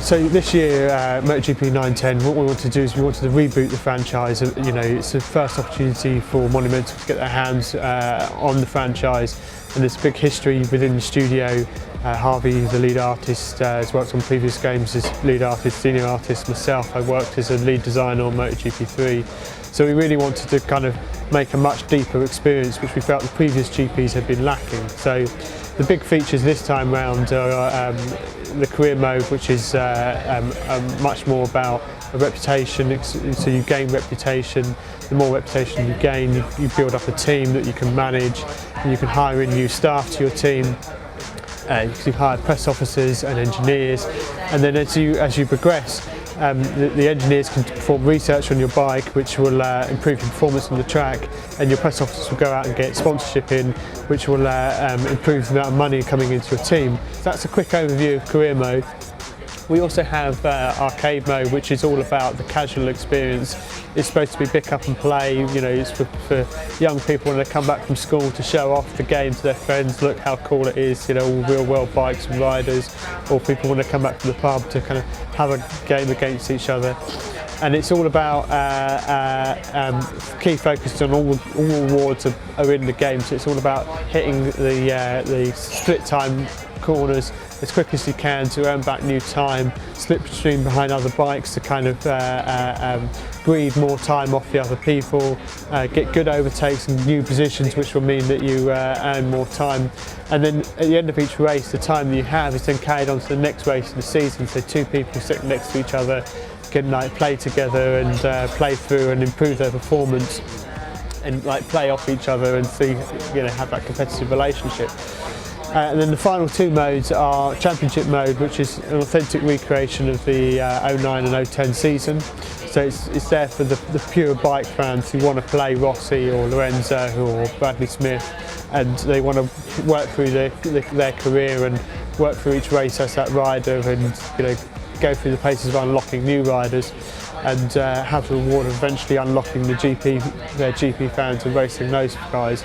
So this year, MotoGP 910, what we wanted to do is we wanted to reboot the franchise. You know, it's the first opportunity for Monumental to get their hands on the franchise, and there's a big history within the studio. Harvey, the lead artist, has worked on previous games as lead artist, senior artist. Myself, I worked as a lead designer on MotoGP 3. So we really wanted to kind of make a much deeper experience, which we felt the previous GPs had been lacking. So the big features this time round are the career mode, which is much more about a reputation. So you gain reputation. The more reputation you gain, you build up a team that you can manage, and you can hire in new staff to your team. You can hire press officers and engineers, and then as you progress, the engineers can perform research on your bike, which will improve your performance on the track, and your press officers will go out and get sponsorship in, which will improve the amount of money coming into your team. So that's a quick overview of career mode. We also have arcade mode, which is all about the casual experience. It's supposed to be pick up and play. You know, it's for young people when they come back from school to show off the game to their friends. Look how cool it is. You know, all real world bikes and riders, or people when they come back from the pub to kind of have a game against each other. And it's all about key focus on all awards are in the game. So it's all about hitting the split time corners as quick as you can to earn back new time, slipstream behind other bikes to kind of breathe more time off the other people, get good overtakes and new positions, which will mean that you earn more time. And then at the end of each race, the time that you have is then carried on to the next race in the season. So two people sitting next to each other can like play together and play through and improve their performance and like play off each other and see, you know, have that competitive relationship. And then the final two modes are Championship mode, which is an authentic recreation of the 09 and 010 season. So it's there for the pure bike fans who want to play Rossi or Lorenzo or Bradley Smith, and they want to work through their career and work through each race as that rider, and you know, go through the paces of unlocking new riders, and have the reward of eventually unlocking their GP fans and racing those guys.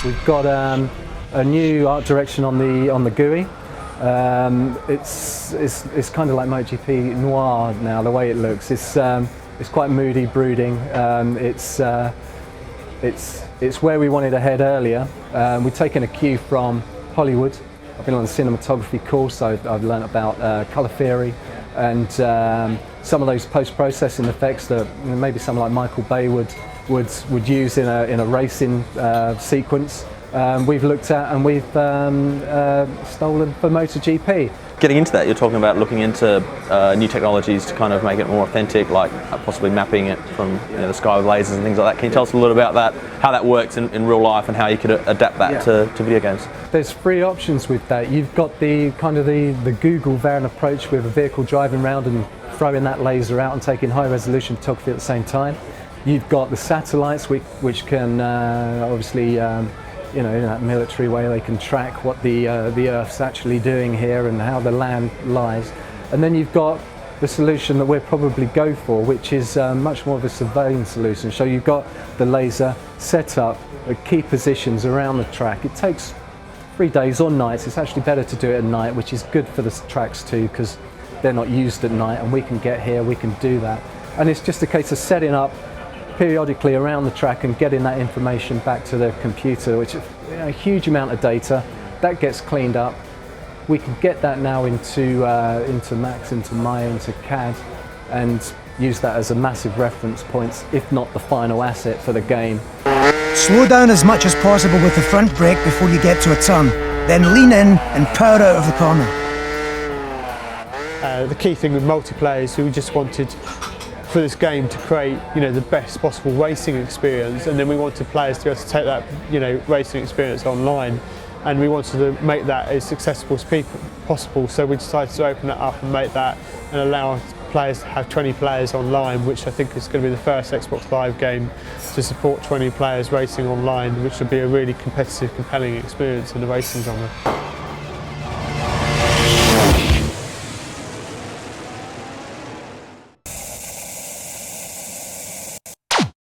We've got a new art direction on the GUI. It's kind of like MotoGP Noir now, the way it looks. It's quite moody, brooding. It's where we wanted to head earlier. We've taken a cue from Hollywood. I've been on the cinematography course, so I've learnt about colour theory and some of those post-processing effects that maybe someone like Michael Bay would use in a racing sequence. We've looked at and we've stolen for MotoGP. Getting into that, you're talking about looking into new technologies to kind of make it more authentic, like possibly mapping it from the sky with lasers and things like that. Can you tell us a little about that, how that works in real life and how you could adapt that to video games? There's three options with that. You've got the kind of the Google Varen approach with a vehicle driving around and throwing that laser out and taking high resolution photography at the same time. You've got the satellites which can obviously in that military way, they can track what the Earth's actually doing here and how the land lies. And then you've got the solution that we'll probably go for, which is much more of a surveying solution. So you've got the laser set up at key positions around the track. It takes 3 days or nights. It's actually better to do it at night, which is good for the tracks too, because they're not used at night, and we can get here, we can do that. And it's just a case of setting up periodically around the track and getting that information back to the computer, which is a huge amount of data that gets cleaned up. We can get that now into Max, into Maya, into CAD, and use that as a massive reference point, if not the final asset for the game. Slow down as much as possible with the front brake before you get to a turn, then lean in and power out of the corner. The key thing with multiplayer is we just wanted for this game to create, the best possible racing experience, and then we wanted players to be able to take that, racing experience online, and we wanted to make that as accessible as possible. So we decided to open that up and make that and allow players to have 20 players online, which I think is going to be the first Xbox Live game to support 20 players racing online, which will be a really competitive, compelling experience in the racing genre.